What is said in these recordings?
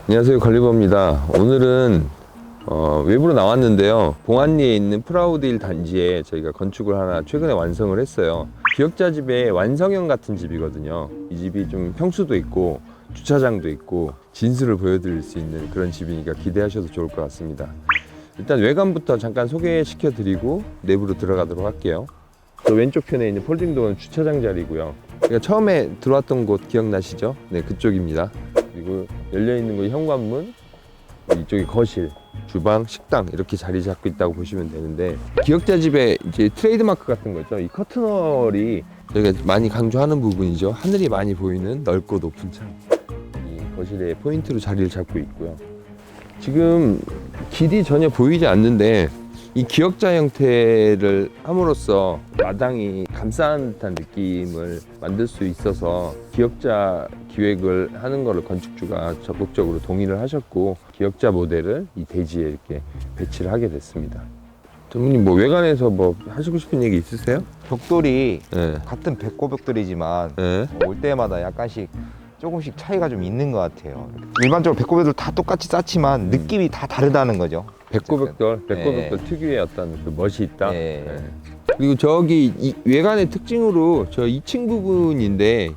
안녕하세요, 관리버입니다. 오늘은 외부로 나왔는데요. 봉안리에 있는 프라우드힐 단지에 저희가 건축을 하나 최근에 완성을 했어요. 기역자 집의 완성형 같은 집이거든요. 이 집이 좀 평수도 있고 주차장도 있고 진수를 보여드릴 수 있는 그런 집이니까 기대하셔도 좋을 것 같습니다. 일단 외관부터 잠깐 소개시켜 드리고 내부로 들어가도록 할게요. 저 왼쪽 편에 있는 폴딩도어는 주차장 자리고요. 그러니까 처음에 들어왔던 곳 기억나시죠? 네, 그쪽입니다. 그리고 열려있는 거 현관문, 이쪽이 거실, 주방, 식당 이렇게 자리 잡고 있다고 보시면 되는데, 기역자 집의 이제 트레이드마크 같은 거 있죠. 이 커튼월이 저희가 많이 강조하는 부분이죠. 하늘이 많이 보이는 넓고 높은 창, 이 거실에 포인트로 자리를 잡고 있고요. 지금 길이 전혀 보이지 않는데 이 기역자 형태를 함으로써 마당이 감싸는 듯한 느낌을 만들 수 있어서 기역자 기획을 하는 거를 건축주가 적극적으로 동의를 하셨고, 기역자 모델을 이 대지에 이렇게 배치를 하게 됐습니다. 전무님 뭐 외관에서 뭐 하시고 싶은 얘기 있으세요? 벽돌이 네. 같은 백고벽돌이지만 네. 올 때마다 약간씩 조금씩 차이가 좀 있는 것 같아요. 일반적으로 백고벽돌 다 똑같이 쌓지만 느낌이 다 다르다는 거죠. 백고벽돌 네. 특유의 어떤 그 멋이 있다. 네. 네. 그리고 저기 이 외관의 특징으로 저 2층 부분인데,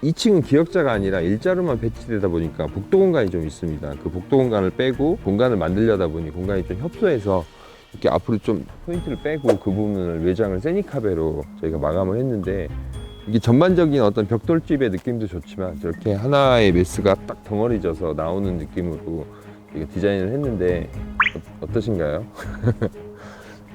2층은 기역자가 아니라 일자로만 배치되다 보니까 복도 공간이 좀 있습니다. 그 복도 공간을 빼고 공간을 만들려다 보니 공간이 좀 협소해서 이렇게 앞으로 좀 포인트를 빼고 그 부분을 외장을 세니카베로 저희가 마감을 했는데, 이게 전반적인 어떤 벽돌집의 느낌도 좋지만 저렇게 하나의 메스가 딱 덩어리져서 나오는 느낌으로 디자인을 했는데 어떠신가요?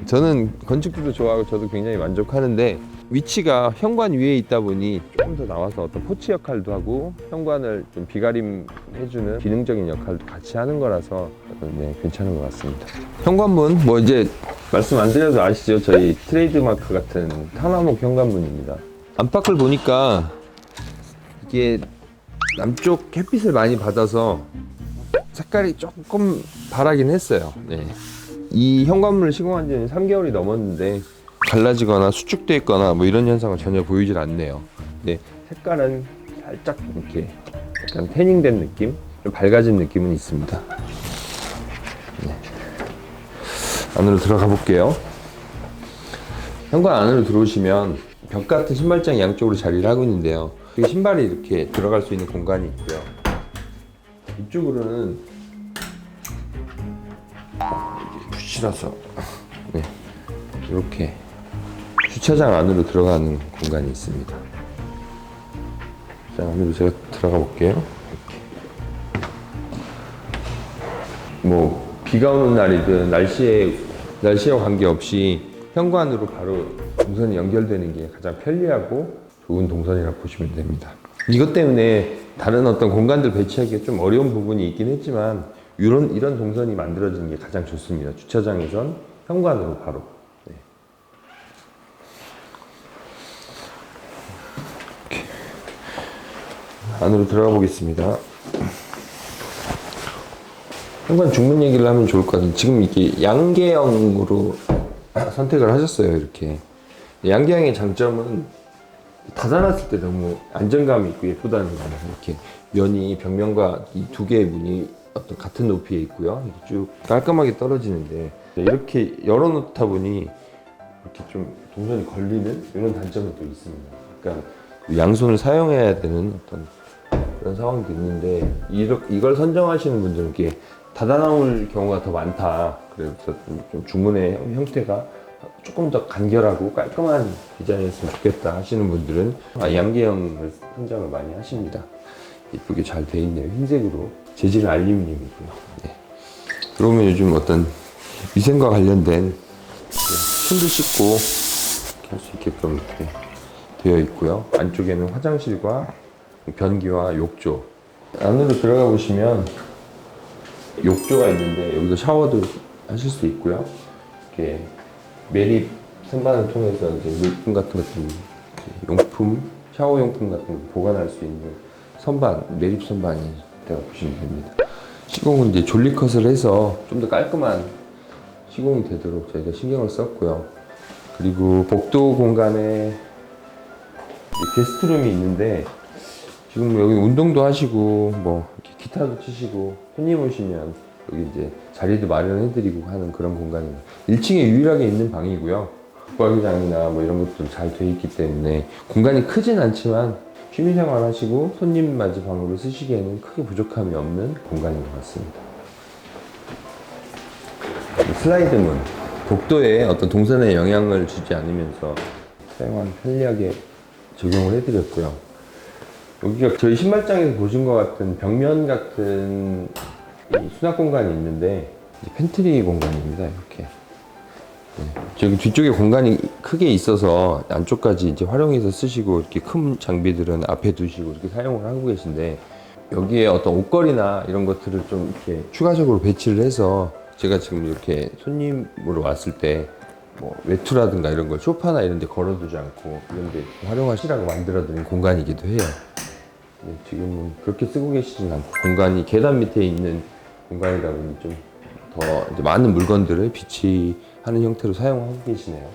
저는 건축주도 좋아하고 저도 굉장히 만족하는데, 위치가 현관 위에 있다 보니 조금 더 나와서 어떤 포치 역할도 하고 현관을 좀 비가림해주는 기능적인 역할도 같이 하는 거라서 네, 괜찮은 것 같습니다. 현관문 뭐 이제 말씀 안 드려도 아시죠? 저희 트레이드마크 같은 타나목 현관문입니다. 안팎을 보니까 이게 남쪽 햇빛을 많이 받아서 색깔이 조금 바라긴 했어요. 네. 이 현관문을 시공한 지는 3개월이 넘었는데 갈라지거나 수축돼 있거나 뭐 이런 현상은 전혀 보이질 않네요. 네, 색깔은 살짝 이렇게 약간 태닝된 느낌, 좀 밝아진 느낌은 있습니다. 네. 안으로 들어가 볼게요. 현관 안으로 들어오시면 벽 같은 신발장이 양쪽으로 자리를 하고 있는데요. 신발이 이렇게 들어갈 수 있는 공간이 있고요. 이쪽으로는 붙이라서 네, 이렇게 주차장 안으로 들어가는 공간이 있습니다. 주차장 안으로 제가 들어가 볼게요. 이렇게. 뭐 비가 오는 날이든 날씨와 관계없이 현관으로 바로 동선이 연결되는 게 가장 편리하고 좋은 동선이라고 보시면 됩니다. 이것 때문에 다른 어떤 공간들 배치하기가 좀 어려운 부분이 있긴 했지만 이런 동선이 만들어지는 게 가장 좋습니다. 주차장에선 현관으로 바로. 네. 이렇게. 안으로 들어가 보겠습니다. 현관 중문 얘기를 하면 좋을 것 같아요. 지금 이게 양계형으로 선택을 하셨어요. 이렇게. 양계형의 장점은 닫아놨을 때 너무 안정감이 있고 예쁘다는 거예요. 이렇게 면이 벽면과 이 두 개의 문이 어떤 같은 높이에 있고요. 이렇게 쭉 깔끔하게 떨어지는데, 이렇게 열어놓다 보니 이렇게 좀 동선이 걸리는 이런 단점이 또 있습니다. 그러니까 양손을 사용해야 되는 어떤 그런 상황도 있는데, 이걸 선정하시는 분들은 이렇게 닫아 나올 경우가 더 많다. 그래서 좀 주문의 형태가 조금 더 간결하고 깔끔한 디자인이었으면 좋겠다 하시는 분들은 양계형을 선정을 많이 하십니다. 예쁘게 잘 돼 있네요. 흰색으로. 재질은 알루미늄이고요. 네. 들어오면 요즘 어떤 위생과 관련된 손도 씻고 이렇게 할 수 있게끔 이렇게 되어 있고요. 안쪽에는 화장실과 변기와 욕조. 안으로 들어가 보시면 욕조가 있는데 여기서 샤워도 하실 수 있고요. 이렇게 매립 선반을 통해서 이제 물품 같은 것들, 용품, 샤워용품 같은 거 보관할 수 있는 선반, 매립 선반이 있다고 보시면 됩니다. 시공은 이제 졸리컷을 해서 좀 더 깔끔한 시공이 되도록 저희가 신경을 썼고요. 그리고 복도 공간에 게스트룸이 있는데, 지금 여기 운동도 하시고 뭐 이렇게 기타도 치시고 손님 오시면 여기 이제 자리도 마련해드리고 하는 그런 공간입니다. 1층에 유일하게 있는 방이고요. 붙박이장이나 뭐 이런 것도 잘 돼 있기 때문에 공간이 크진 않지만 취미생활 하시고 손님 맞이 방으로 쓰시기에는 크게 부족함이 없는 공간인 것 같습니다. 슬라이드문, 복도에 어떤 동선에 영향을 주지 않으면서 사용하기 편리하게 적용을 해드렸고요. 여기가 저희 신발장에서 보신 것 같은 벽면 같은 이 수납 공간이 있는데 이제 팬트리 공간입니다. 이렇게 저기 뒤쪽에 공간이 크게 있어서 안쪽까지 이제 활용해서 쓰시고 이렇게 큰 장비들은 앞에 두시고 이렇게 사용을 하고 계신데 여기에 어떤 옷걸이나 이런 것들을 좀 이렇게 추가적으로 배치를 해서 제가 지금 이렇게 손님으로 왔을 때 뭐 외투라든가 이런 걸 소파나 이런 데 걸어두지 않고 이런 데 활용하시라고 만들어드린 공간이기도 해요. 네, 지금은 그렇게 쓰고 계시진 않고 공간이 계단 밑에 있는 공간이다 보니 좀 더 많은 물건들을 비치하는 형태로 사용하고 계시네요.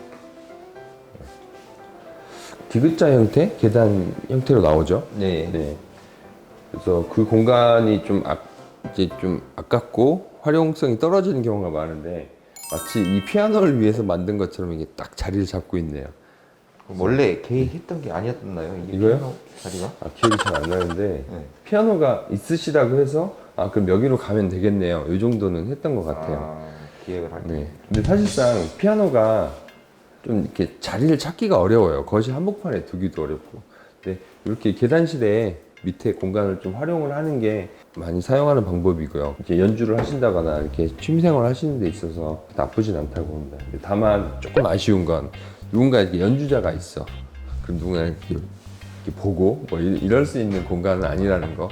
디귿자 형태, 계단 형태로 나오죠. 네. 그래서 그 공간이 이제 좀 아깝고 활용성이 떨어지는 경우가 많은데 마치 이 피아노를 위해서 만든 것처럼 이게 딱 자리를 잡고 있네요. 원래 계획했던 게 아니었나요? 이거요? 피아노 자리가? 기억이 잘 안 나는데 네. 피아노가 있으시다고 해서 그럼 여기로 가면 되겠네요. 이 정도는 했던 것 같아요. 기획을 할 때. 네. 근데 사실상 피아노가 좀 이렇게 자리를 찾기가 어려워요. 거실 한복판에 두기도 어렵고. 근데 이렇게 계단실에 밑에 공간을 좀 활용을 하는 게 많이 사용하는 방법이고요. 이제 연주를 하신다거나 이렇게 취미생활 하시는 데 있어서 나쁘진 않다고 봅니다. 다만 조금 아쉬운 건 누군가 이렇게 연주자가 있어. 그럼 누군가 이렇게 보고 뭐 이럴 수 있는 공간은 아니라는 거.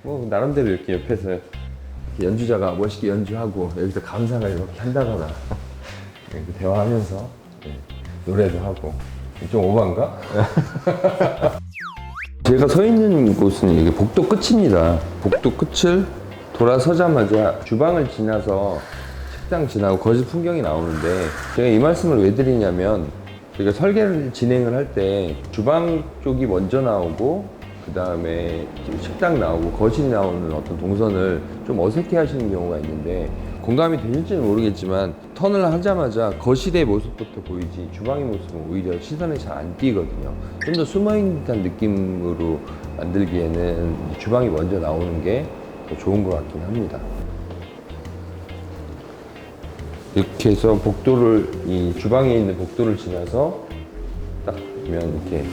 뭐 나름대로 이렇게 옆에서 이렇게 연주자가 멋있게 연주하고 여기서 감상을 이렇게 한다거나 이렇게 대화하면서 노래도 하고 좀 오반가? 제가 서 있는 곳은 이게 복도 끝입니다. 복도 끝을 돌아서자마자 주방을 지나서 식당 지나고 거실 풍경이 나오는데 제가 이 말씀을 왜 드리냐면 저희가 설계를 진행을 할 때 주방 쪽이 먼저 나오고 그 다음에 식당 나오고 거실이 나오는 어떤 동선을 좀 어색해 하시는 경우가 있는데 공감이 되실지는 모르겠지만 턴을 하자마자 거실의 모습부터 보이지 주방의 모습은 오히려 시선에 잘 안 띄거든요. 좀 더 숨어있는 듯한 느낌으로 만들기에는 주방이 먼저 나오는 게 더 좋은 것 같긴 합니다. 이렇게 해서 복도를, 이 주방에 있는 복도를 지나서 딱 보면 이렇게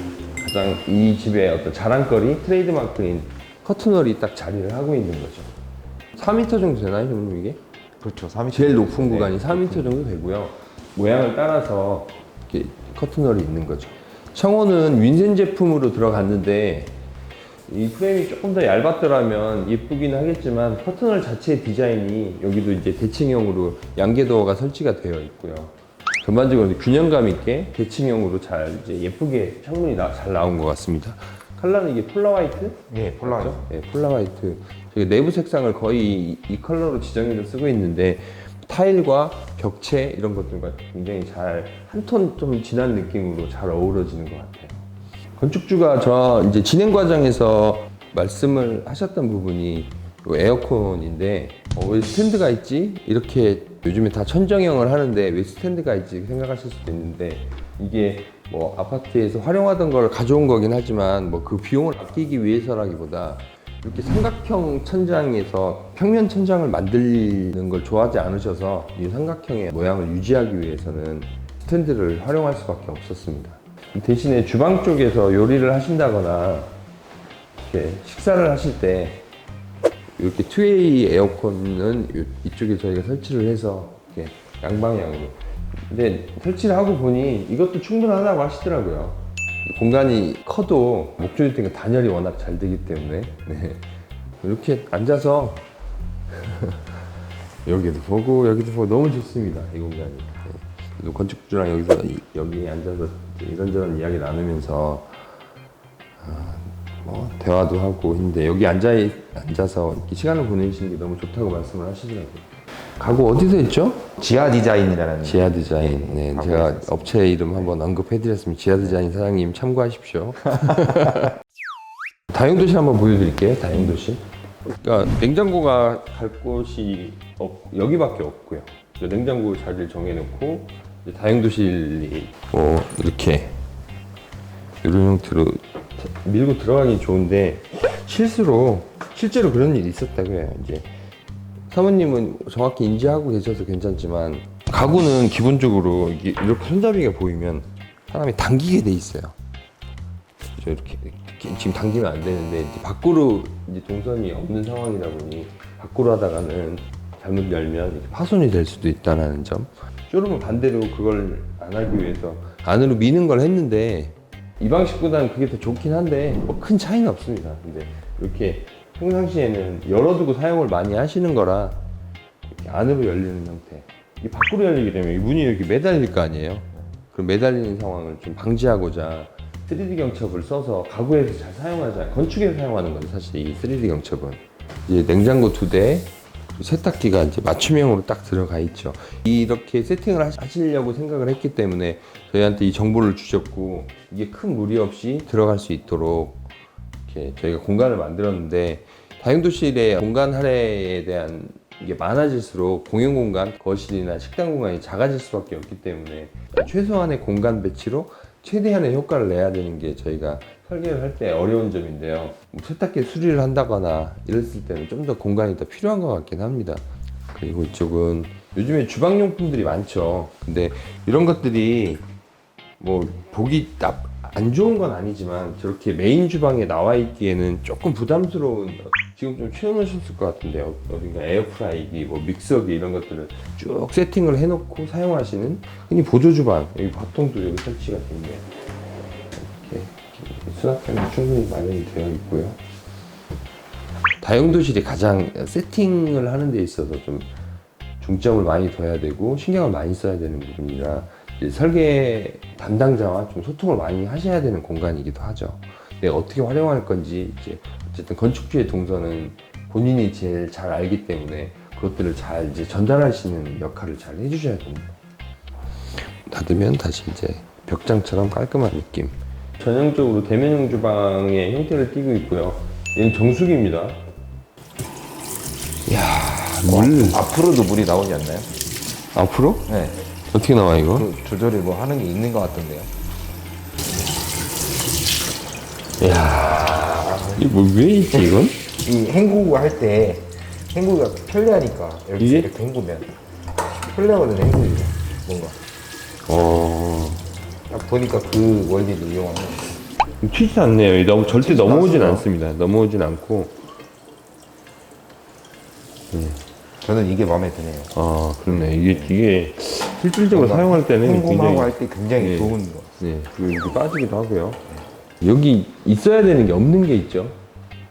가장 이 집의 어떤 자랑거리, 트레이드마크인 커튼홀이 딱 자리를 하고 있는 거죠. 4m 정도 되나요, 형님 이게? 그렇죠. 3m. 제일 높은 구간이 4m 정도 되고요. 모양을 따라서 이렇게 커튼홀이 있는 거죠. 청호는 윈센 제품으로 들어갔는데 이 프레임이 조금 더 얇았더라면 예쁘긴 하겠지만 커튼홀 자체의 디자인이 여기도 이제 대칭형으로 양계도어가 설치가 되어 있고요. 전반적으로 균형감 있게 대칭형으로 잘 이제 예쁘게 창문이 잘 나온 것 같습니다. 컬러는 이게 폴라 화이트? 네, 폴라요. 네, 폴라 화이트. 저희 내부 색상을 거의 이 컬러로 지정해서 쓰고 있는데 타일과 벽체 이런 것들과 굉장히 잘 한 톤 좀 진한 느낌으로 잘 어우러지는 것 같아요. 건축주가 저 이제 진행 과정에서 말씀을 하셨던 부분이 이 에어컨인데 왜 스탠드가 있지? 이렇게 요즘에 다 천정형을 하는데 왜 스탠드가 있지? 생각하실 수도 있는데 이게 뭐 아파트에서 활용하던 걸 가져온 거긴 하지만 뭐 그 비용을 아끼기 위해서라기보다 이렇게 삼각형 천장에서 평면 천장을 만드는 걸 좋아하지 않으셔서 이 삼각형의 모양을 유지하기 위해서는 스탠드를 활용할 수밖에 없었습니다. 대신에 주방 쪽에서 요리를 하신다거나 이렇게 식사를 하실 때 이렇게 투웨이 에어컨은 이쪽에 저희가 설치를 해서 이렇게 양방향으로. 근데 설치를 하고 보니 이것도 충분하다고 하시더라고요. 공간이 커도 목조리 단열이 워낙 잘 되기 때문에 이렇게 앉아서 여기도 보고 너무 좋습니다. 이 공간이. 건축주랑 여기 앉아서 이런저런 이야기 나누면서 뭐 대화도 하고 했는데 여기 앉아서 이렇게 시간을 보내시는 게 너무 좋다고 말씀을 하시더라고요. 가구 어디서 했죠? 지하 디자인이라는. 지하 디자인. 네, 제가 업체 이름 한번 언급해드렸습니다. 지하 디자인 사장님 참고하십시오. 다용도실 한번 보여드릴게요. 다용도실. 그러니까 냉장고가 갈 곳이 여기밖에 없고요. 냉장고 자리를 정해놓고 이제 다용도실이 이렇게 이런 형태로 밀고 들어가기 좋은데 실제로 그런 일이 있었다고요. 이제 사모님은 정확히 인지하고 계셔서 괜찮지만 가구는 기본적으로 이렇게 손잡이가 보이면 사람이 당기게 돼 있어요. 이렇게 지금 당기면 안 되는데 이제 밖으로 이제 동선이 없는 상황이다 보니 밖으로 하다가는 잘못 열면 이렇게 파손이 될 수도 있다는 점. 쇼룸은 반대로 그걸 안 하기 위해서 안으로 미는 걸 했는데 이 방식보다는 그게 더 좋긴 한데 뭐 큰 차이는 없습니다. 근데 이렇게 평상시에는 열어두고 사용을 많이 하시는 거라 이렇게 안으로 열리는 형태. 이 밖으로 열리게 되면 이 문이 이렇게 매달릴 거 아니에요. 그럼 매달리는 상황을 좀 방지하고자 3D 경첩을 써서 가구에서 잘 사용하자. 건축에서 사용하는 거죠, 사실 이 3D 경첩은. 이제 냉장고 2대, 세탁기가 이제 맞춤형으로 딱 들어가 있죠. 이렇게 세팅을 하시려고 생각을 했기 때문에 저희한테 이 정보를 주셨고, 이게 큰 무리 없이 들어갈 수 있도록 이렇게 저희가 공간을 만들었는데, 다용도실의 공간 할애에 대한 이게 많아질수록 공용 공간, 거실이나 식당 공간이 작아질 수밖에 없기 때문에 최소한의 공간 배치로 최대한의 효과를 내야 되는 게 저희가 설계를 할 때 어려운 점인데요. 세탁기 수리를 한다거나 이랬을 때는 좀 더 공간이 더 필요한 것 같긴 합니다. 그리고 이쪽은 요즘에 주방용품들이 많죠. 근데 이런 것들이 뭐 보기 안 좋은 건 아니지만 저렇게 메인 주방에 나와 있기에는 조금 부담스러운, 지금 좀 채워놓으셨을 것 같은데요. 어딘가 에어프라이기, 뭐 믹서기 이런 것들을 쭉 세팅을 해놓고 사용하시는 흔히 보조 주방, 여기 밥통도 여기 설치가 되는데 이렇게 수납장이 충분히 마련이 되어 있고요. 다용도실이 가장 세팅을 하는 데 있어서 좀 중점을 많이 둬야 되고 신경을 많이 써야 되는 부분이라 설계 담당자와 좀 소통을 많이 하셔야 되는 공간이기도 하죠. 내가 어떻게 활용할 건지 이제 어쨌든 건축주의 동선은 본인이 제일 잘 알기 때문에 그것들을 잘 이제 전달하시는 역할을 잘 해주셔야 됩니다. 닫으면 다시 이제 벽장처럼 깔끔한 느낌. 전형적으로 대면형 주방의 형태를 띠고 있고요. 얘는 정수기입니다. 이야, 물 앞으로도 물이 나오지 않나요? 앞으로? 네. 어떻게 나와 이거? 그 조절이 뭐 하는 게 있는 것 같던데요. 이야, 이거 왜 있지 이건? 이 헹구고 할 때 헹구기가 편리하니까 이렇게 헹구면 편리하거든요. 헹구기가 뭔가 딱 보니까 그 원리를 이용하는 튀지 않네요. 절대 넘어오진 않습니다. 넘어오진 않고. 저는 이게 마음에 드네요. 아, 그렇네. 이게 실질적으로 사용할 때는 헹굼하고 굉장히 할 때 굉장히 좋은 거. 네, 그리고 여기 빠지기도 하고요. 여기 있어야 되는 게 없는 게 있죠.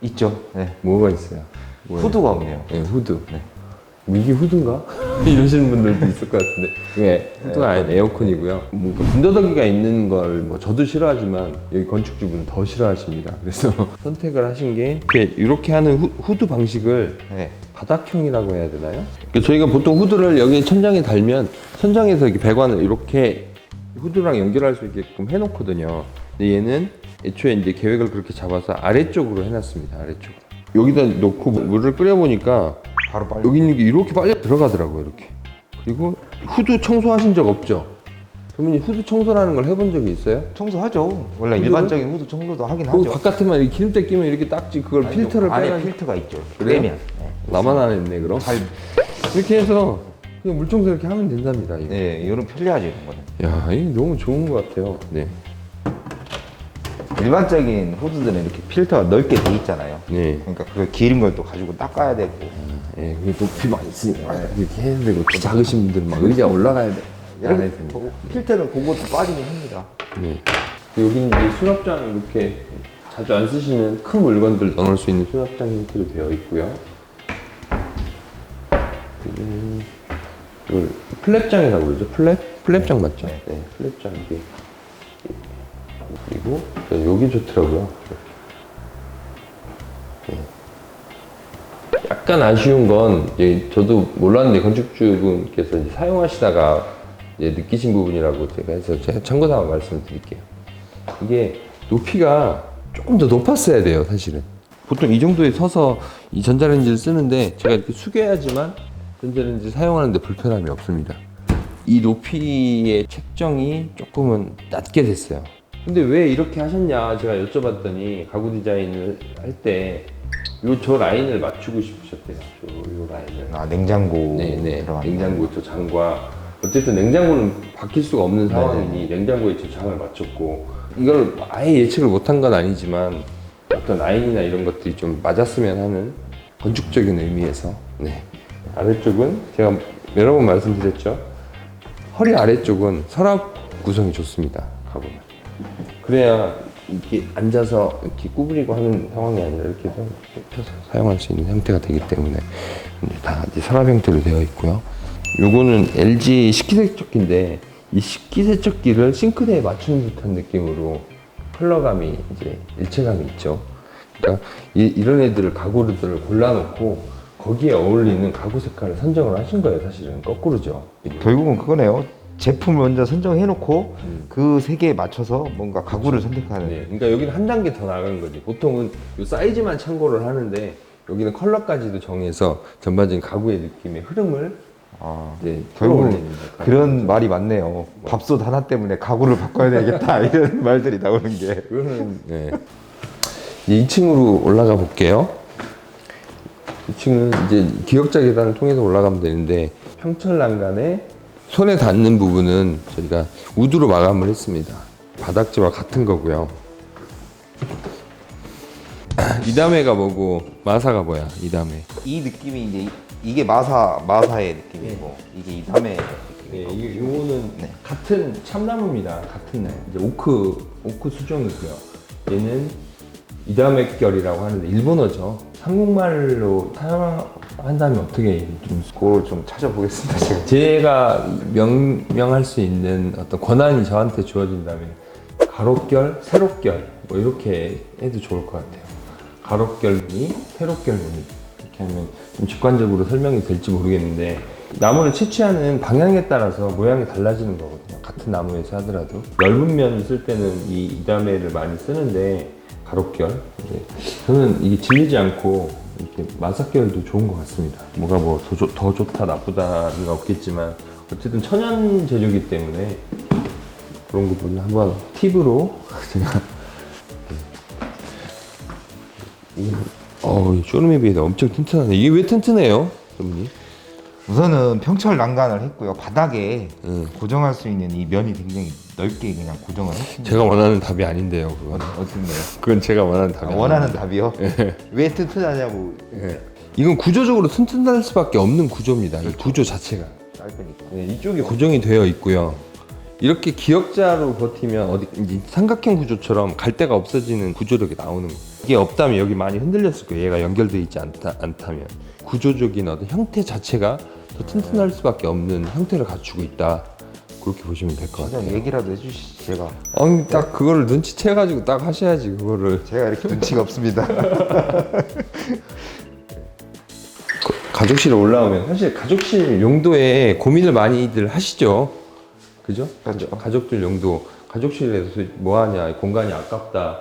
있죠. 네. 뭐가 있어요? 뭐예요? 후드가 없네요. 네, 후드. 네. 이게 후드인가? 이러시는 분들도 있을 것 같은데 이게 후드가 아닌 에어컨이고요. 뭔가 군더더기가 있는 걸 뭐 저도 싫어하지만 여기 건축주분은 더 싫어하십니다. 그래서 선택을 하신 게 이렇게 하는 후드 방식을 네. 바닥형이라고 해야 되나요? 저희가 보통 후드를 여기 천장에 달면 천장에서 이렇게 배관을 이렇게 후드랑 연결할 수 있게끔 해놓거든요. 근데 얘는 애초에 이제 계획을 그렇게 잡아서 아래쪽으로 해놨습니다. 아래쪽. 여기다 놓고 물을 끓여보니까 바로 빨리. 여기 있는 게 이렇게 빨리 들어가더라고요. 이렇게. 그리고 후드 청소하신 적 없죠? 그러면 후드 청소라는 걸 해본 적이 있어요? 청소하죠. 원래 후드를? 일반적인 후드 청소도 하긴 그 하죠. 바깥에만 이렇게 기름때 끼면 이렇게 딱지 그걸 아니, 필터를 안에 빼가지고. 필터가 있죠. 그래요? 빼면. 네. 나만 안 했네 그럼? 이렇게 해서 그냥 물 청소 이렇게 하면 된답니다. 이거. 네, 이런 편리하죠 이런 거는. 야, 이거 너무 좋은 것 같아요. 네. 일반적인 후드들은 이렇게 필터가 넓게 돼 있잖아요. 네. 그러니까 그 기린 걸 또 가지고 닦아야 되고. 예, 그게 높이 많이 있으니까 이렇게 해야 되고 키 작으신 분들 막 의자 올라가야 돼. 안 해도 됩니다. 필터는 그것도 빠지긴 합니다. 네. 여기 이제 수납장 이렇게 자주 안 쓰시는 큰 물건들 넣을 수 있는 수납장 형태로 되어 있고요. 이걸 플랩장이라고 그러죠? 플랩장 맞죠? 네. 네, 플랩장 이게. 그리고 여기 좋더라고요. 네. 약간 아쉬운 건 저도 몰랐는데 건축주분께서 이제 사용하시다가 이제 느끼신 부분이라고 제가 해서 제가 참고삼아 말씀을 드릴게요. 이게 높이가 조금 더 높았어야 돼요, 사실은. 보통 이 정도에 서서 이 전자레인지를 쓰는데 제가 이렇게 숙여야지만 전자레인지 사용하는데 불편함이 없습니다. 이 높이의 책정이 조금은 낮게 됐어요. 근데 왜 이렇게 하셨냐 제가 여쭤봤더니 가구 디자인을 할 때 저 라인을 맞추고 싶으셨대요. 요 라인을. 아, 냉장고 네네. 들어가는 냉장고 저 장과 어쨌든 냉장고는 바뀔 수가 없는 상황이니 냉장고에 저 장을 맞췄고 이걸 아예 예측을 못한 건 아니지만 어떤 라인이나 이런 것들이 좀 맞았으면 하는 건축적인 의미에서 네. 아래쪽은 제가 여러 번 말씀드렸죠. 허리 아래쪽은 서랍 구성이 좋습니다. 가보면 그래야 이렇게 앉아서 이렇게 구부리고 하는 상황이 아니라 이렇게 해서 펴서 사용할 수 있는 형태가 되기 때문에 다 이제 서랍 형태로 되어 있고요. 요거는 LG 식기세척기인데 이 식기세척기를 싱크대에 맞추는 듯한 느낌으로 컬러감이 이제 일체감이 있죠. 그러니까 이런 애들을 가구들을 골라놓고 거기에 어울리는 가구 색깔을 선정을 하신 거예요. 사실은 거꾸로죠. 결국은 그거네요. 제품을 먼저 선정해놓고 그 색에 맞춰서 뭔가 가구를 선택하는. 네, 그러니까 여기는 한 단계 더 나간 거지. 보통은 요 사이즈만 참고를 하는데 여기는 컬러까지도 정해서 전반적인 가구의 느낌의 흐름을 이제 결국은 끌어올리는 그런 말이 많네요. 밥솥 하나 때문에 가구를 바꿔야 되겠다 이런 말들이 나오는 게. 그거는 네. 이제 2층으로 올라가 볼게요. 2층은 이제 기역자 계단을 통해서 올라가면 되는데 평철 난간에 손에 닿는 부분은 저희가 우드로 마감을 했습니다. 바닥재와 같은 거고요. 이담회가 뭐고 마사가 뭐야? 이담회. 이 느낌이 이제 이게 마사의 느낌이고 이게 이담의 네, 느낌이고. 이거는 같은 참나무입니다. 같은 이제 오크 수종이고요. 얘는 이다메결이라고 하는데 일본어죠. 한국말로 사용한다면 어떻게 좀 그걸 좀 찾아보겠습니다. 제가. 제가 명명할 수 있는 어떤 권한이 저한테 주어진다면 가로결, 세로결 뭐 이렇게 해도 좋을 것 같아요. 가로결 무늬, 세로결 무늬 이렇게 하면 좀 직관적으로 설명이 될지 모르겠는데 나무를 채취하는 방향에 따라서 모양이 달라지는 거거든요. 같은 나무에서 하더라도 넓은 면을 쓸 때는 이 이다메를 많이 쓰는데 가로결 저는 이게 질리지 않고 이렇게 마사결도 좋은 것 같습니다. 뭐가 뭐 더 좋다 나쁘다는 없겠지만 어쨌든 천연 재료이기 때문에 그런 부분을 한번 팁으로 제가 이 쇼룸에 비해 엄청 튼튼하네. 이게 왜 튼튼해요, 쇼룸이? 우선은 평철 난간을 했고요. 바닥에 고정할 수 있는 이 면이 굉장히 넓게 그냥 고정을 했습니다. 제가 원하는 답이 아닌데요, 그건. 어떤가요? 그건 제가 원하는 답이 원하는 아닙니다. 답이요? 왜 튼튼하냐고. 이건 구조적으로 튼튼할 수밖에 없는 구조입니다. 이 구조 자체가. 짧으니까. 네, 이쪽이 고정이 되어 있고요. 이렇게 기역자로 버티면 어디 이제 삼각형 구조처럼 갈 데가 없어지는 구조력이 나오는 거예요. 이게 없다면 여기 많이 흔들렸을 거예요. 얘가 연결되어 있지 않다면 구조적인 어떤 형태 자체가 더 튼튼할 수밖에 없는 형태를 갖추고 있다. 그렇게 보시면 될 것 같아요. 그냥 얘기라도 해주시지 제가. 아니 딱 그거를 눈치채가지고 딱 하셔야지 그거를. 제가 이렇게 눈치가 없습니다. 가족실에 올라오면 사실 가족실 용도에 고민을 많이들 하시죠. 그죠? 그렇죠. 가족들 용도. 가족실에서 뭐 하냐, 공간이 아깝다.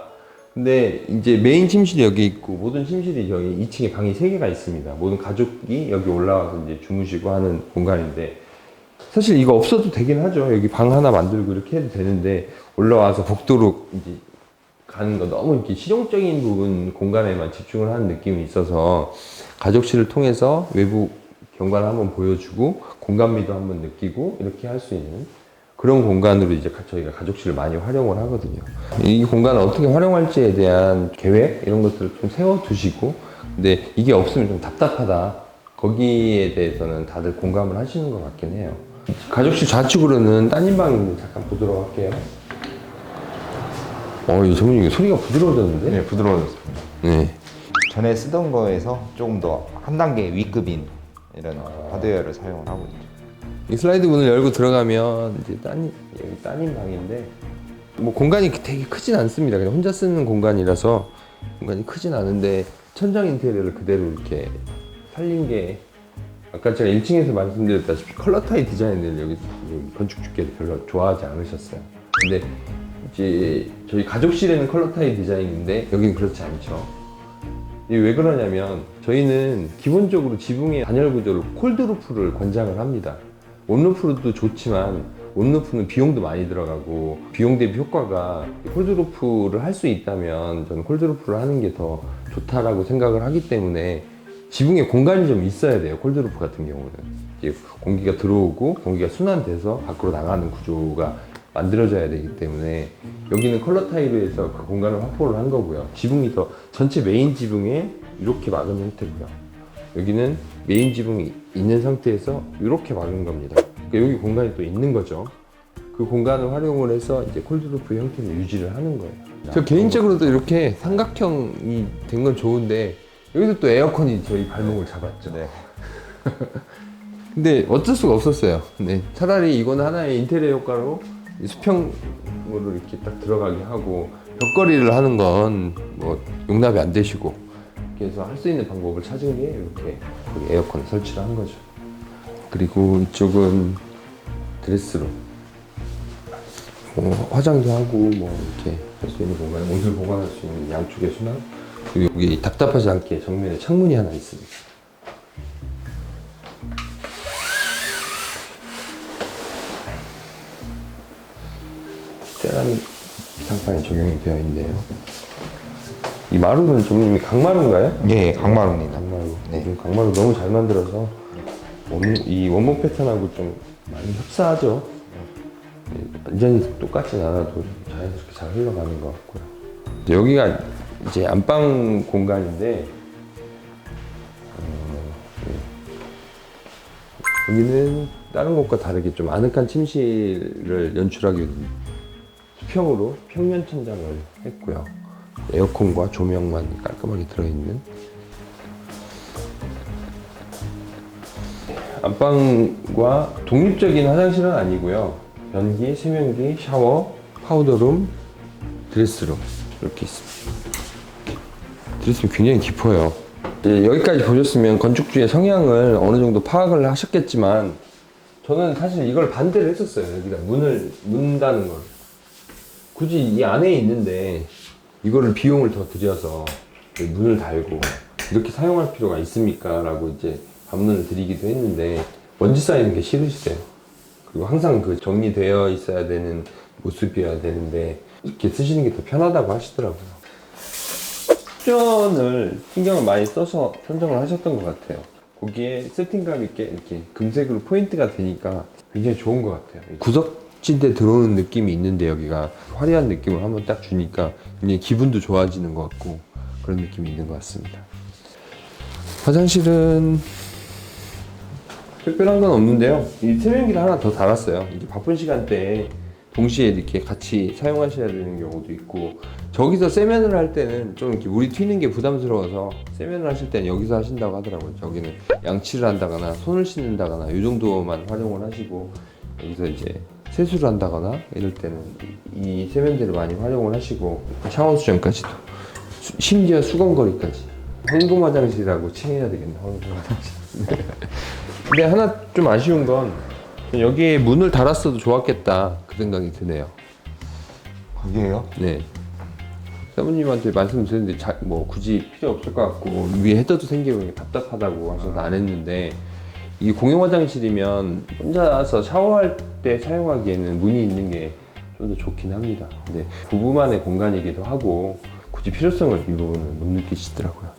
근데 이제 메인 침실이 여기 있고 모든 침실이 여기 2층에 방이 3개가 있습니다. 모든 가족이 여기 올라와서 이제 주무시고 하는 공간인데 사실 이거 없어도 되긴 하죠. 여기 방 하나 만들고 이렇게 해도 되는데 올라와서 복도로 이제 가는 거 너무 이렇게 실용적인 부분 공간에만 집중을 하는 느낌이 있어서 가족실을 통해서 외부 경관을 한번 보여주고 공간미도 한번 느끼고 이렇게 할 수 있는 그런 공간으로 이제 저희가 가족실을 많이 활용을 하거든요. 이 공간을 어떻게 활용할지에 대한 계획 이런 것들을 좀 세워두시고 근데 이게 없으면 좀 답답하다. 거기에 대해서는 다들 공감을 하시는 것 같긴 해요. 가족실 좌측으로는 따님 방인데 잠깐 보도록 할게요. 이 전문이 소리가 부드러워졌는데? 네, 부드러워졌습니다. 네. 전에 쓰던 거에서 조금 더 한 단계 위급인 이런 하드웨어를 사용을 하고 있죠. 이 슬라이드 문을 열고 들어가면 이제 여기 따님 방인데 뭐 공간이 되게 크진 않습니다. 그냥 혼자 쓰는 공간이라서 공간이 크진 않은데 천장 인테리어를 그대로 이렇게 살린 게 아까 제가 1층에서 말씀드렸다시피 컬러 타입 디자인을 여기 건축주께서 별로 좋아하지 않으셨어요. 근데 이제 저희 가족실에는 컬러 타입 디자인인데 여기는 그렇지 않죠. 이게 왜 그러냐면 저희는 기본적으로 지붕의 단열 구조를 콜드루프를 권장을 합니다. 온루프도 좋지만 온루프는 비용도 많이 들어가고 비용 대비 효과가 콜드루프를 할 수 있다면 저는 콜드루프를 하는 게 더 좋다라고 생각을 하기 때문에 지붕에 공간이 좀 있어야 돼요. 콜드루프 같은 경우는 이제 공기가 들어오고 공기가 순환돼서 밖으로 나가는 구조가 만들어져야 되기 때문에 여기는 컬러 타일로 해서 그 공간을 확보를 한 거고요. 지붕이 더 전체 메인 지붕에 이렇게 막은 형태고요. 여기는 메인 지붕이 있는 상태에서 이렇게 막은 겁니다. 그러니까 여기 공간이 또 있는 거죠. 그 공간을 활용을 해서 이제 콜드루프 형태를 유지를 하는 거예요. 저 개인적으로도 이렇게 삼각형이 된 건 좋은데 여기서 또 에어컨이 저희 발목을 잡았죠. 네. 근데 어쩔 수가 없었어요. 네. 차라리 이거는 하나의 인테리어 효과로 수평으로 이렇게 딱 들어가게 하고 벽걸이를 하는 건 뭐 용납이 안 되시고 그래서 할 수 있는 방법을 찾은 게 이렇게 여기 에어컨 설치를 한 거죠. 그리고 이쪽은 드레스룸, 뭐 화장도 하고 뭐 이렇게 할 수 있는 공간, 옷을 보관할 수 있는 양쪽의 수납. 그리고 여기 답답하지 않게 정면에 창문이 하나 있습니다. 세라믹 기상판이 적용이 되어 있네요. 이 마루는 좀 강마루인가요? 예, 강마루입니다. 강마루. 네. 요즘 강마루 너무 잘 만들어서 이 원목 패턴하고 좀 많이 흡사하죠. 네, 완전히 똑같진 않아도 자연스럽게 잘 흘러가는 것 같고요. 이제 여기가 이제 안방 공간인데 네. 여기는 다른 곳과 다르게 좀 아늑한 침실을 연출하기 위해서 수평으로 평면 천장을 했고요. 에어컨과 조명만 깔끔하게 들어있는 안방과 독립적인 화장실은 아니고요. 변기, 세면기, 샤워, 파우더룸, 드레스룸 이렇게 있습니다. 드레스룸 굉장히 깊어요. 여기까지 보셨으면 건축주의 성향을 어느 정도 파악을 하셨겠지만 저는 사실 이걸 반대를 했었어요. 여기다 문을 문다는 걸. 굳이 이 안에 있는데 이거를 비용을 더 들여서 문을 달고 이렇게 사용할 필요가 있습니까? 라고 이제 반문을 드리기도 했는데 먼지 쌓이는 게 싫으시대요. 그리고 항상 그 정리되어 있어야 되는 모습이어야 되는데 이렇게 쓰시는 게 더 편하다고 하시더라고요. 쿠션을 신경을 많이 써서 선정을 하셨던 것 같아요. 거기에 세팅감 있게 이렇게 금색으로 포인트가 되니까 굉장히 좋은 것 같아요. 구석진데 들어오는 느낌이 있는데 여기가 화려한 느낌을 한번 딱 주니까 굉장히 기분도 좋아지는 것 같고 그런 느낌이 있는 것 같습니다. 화장실은 특별한 건 없는데요. 이 세면기를 하나 더 달았어요. 이제 바쁜 시간대에 동시에 이렇게 같이 사용하셔야 되는 경우도 있고 저기서 세면을 할 때는 좀 이렇게 물이 튀는 게 부담스러워서 세면을 하실 때는 여기서 하신다고 하더라고요. 저기는 양치를 한다거나 손을 씻는다거나 이 정도만 활용을 하시고 여기서 이제 세수를 한다거나 이럴 때는 이 세면대를 많이 활용을 하시고 샤워 수전까지도 심지어 수건거리까지 황금 화장실이라고 칭해야 되겠네. 황금 화장실. 근데 하나 좀 아쉬운 건 여기에 문을 달았어도 좋았겠다 그 생각이 드네요. 그게요? 네. 사모님한테 말씀드렸는데 뭐 굳이 필요 없을 것 같고 위에 헤더도 생기고 답답하다고 하셔서 안 했는데 이게 공용 화장실이면 혼자서 샤워할 때 사용하기에는 문이 있는 게 좀 더 좋긴 합니다. 근데 부부만의 공간이기도 하고 굳이 필요성을 이 부분은 못 느끼시더라고요.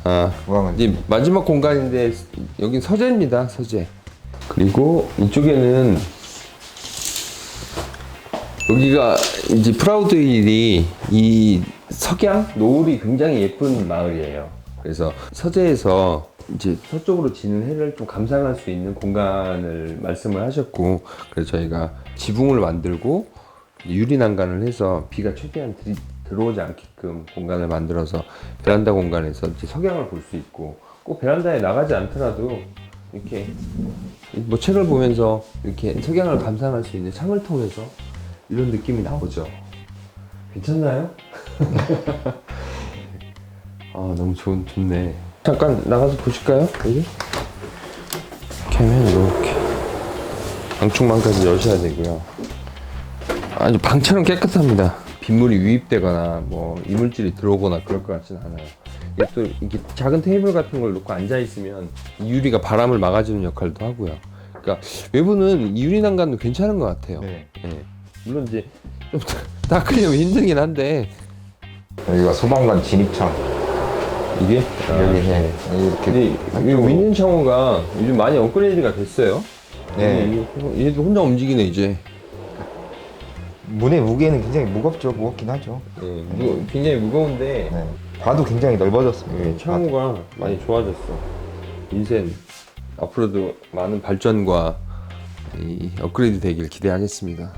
아, 이제 마지막 공간인데 여긴 서재입니다. 서재. 그리고 이쪽에는 여기가 이제 프라우드힐이 이 석양 노을이 굉장히 예쁜 마을이에요. 그래서 서재에서 이제 서쪽으로 지는 해를 좀 감상할 수 있는 공간을 말씀을 하셨고 그래서 저희가 지붕을 만들고 유리 난간을 해서 비가 최대한 들어오지 않게끔 공간을 만들어서 베란다 공간에서 이제 석양을 볼 수 있고 꼭 베란다에 나가지 않더라도 이렇게 뭐 책을 보면서 이렇게 석양을 감상할 수 있는 창을 통해서 이런 느낌이 나오죠. 괜찮나요? 아 너무 좋네. 잠깐 나가서 보실까요? 여기? 이렇게 하면 이렇게 방충망까지 여셔야 되고요. 아주 방처럼 깨끗합니다. 빗물이 유입되거나 뭐 이물질이 들어오거나 그럴 것 같지는 않아요. 근데 또 이렇게 작은 테이블 같은 걸 놓고 앉아 있으면 이 유리가 바람을 막아주는 역할도 하고요. 그러니까 외부는 이 유리 난간도 괜찮은 것 같아요. 네. 예. 물론 이제 좀 닦으려면 힘들긴 한데 여기가 소방관 진입창. 이게 여기 네. 근데 이 윈윈 창호가 요즘 많이 업그레이드가 됐어요. 네. 얘도 혼자 움직이네 이제. 문의 무게는 굉장히 무겁긴 하죠. 예, 굉장히 무거운데 네. 봐도 굉장히 넓어졌습니다. 예, 창호가 많이 좋아졌어. 인생 앞으로도 많은 발전과 이 업그레이드 되길 기대하겠습니다.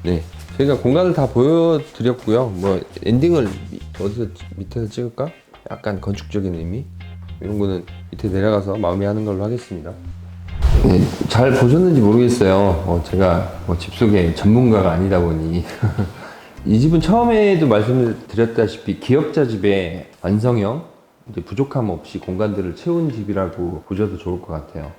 네, 저희가 공간을 다 보여드렸고요. 뭐 엔딩을 어디서 밑에서 찍을까? 약간 건축적인 의미 이런 거는 밑에 내려가서 마음에 하는 걸로 하겠습니다. 네, 잘 보셨는지 모르겠어요. 제가 뭐 집속의 전문가가 아니다 보니 이 집은 처음에도 말씀을 드렸다시피 기역자 집의 완성형, 이제 부족함 없이 공간들을 채운 집이라고 보셔도 좋을 것 같아요.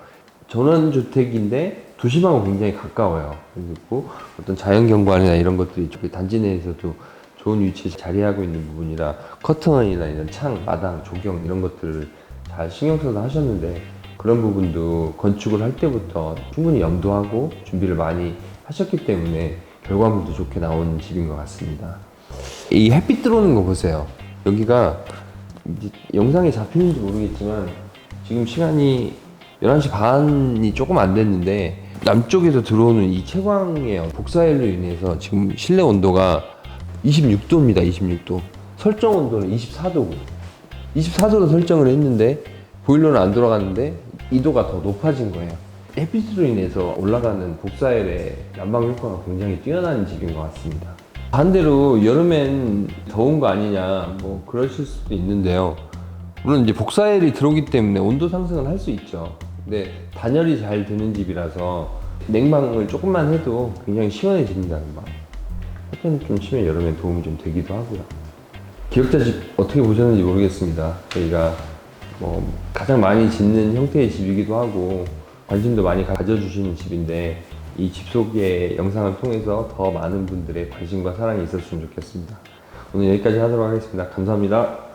전원주택인데 도심하고 굉장히 가까워요. 그리고 어떤 자연경관이나 이런 것들이 단지 내에서도 좋은 위치에 자리하고 있는 부분이라 커튼이나 이런 창, 마당, 조경 이런 것들을 잘 신경 써서 하셨는데 그런 부분도 건축을 할 때부터 충분히 염두하고 준비를 많이 하셨기 때문에 결과물도 좋게 나온 집인 것 같습니다. 이 햇빛 들어오는 거 보세요. 여기가 이제 영상에 잡히는지 모르겠지만 지금 시간이 11시 반이 조금 안 됐는데 남쪽에서 들어오는 이 채광의 복사열로 인해서 지금 실내 온도가 26도입니다. 26도. 설정 온도는 24도고 24도로 설정을 했는데 보일러는 안 돌아가는데 2도가 더 높아진 거예요. 햇빛으로 인해서 올라가는 복사열의 난방 효과가 굉장히 뛰어난 집인 것 같습니다. 반대로 여름엔 더운 거 아니냐 뭐 그러실 수도 있는데요. 물론 이제 복사열이 들어오기 때문에 온도 상승을 할 수 있죠. 근데 단열이 잘 되는 집이라서 냉방을 조금만 해도 굉장히 시원해집니다. 햇볕이 좀 심해 여름에 도움이 좀 되기도 하고요. 기역자 집 어떻게 보셨는지 모르겠습니다. 저희가 뭐 가장 많이 짓는 형태의 집이기도 하고 관심도 많이 가져주시는 집인데 이 집 속의 영상을 통해서 더 많은 분들의 관심과 사랑이 있었으면 좋겠습니다. 오늘 여기까지 하도록 하겠습니다. 감사합니다.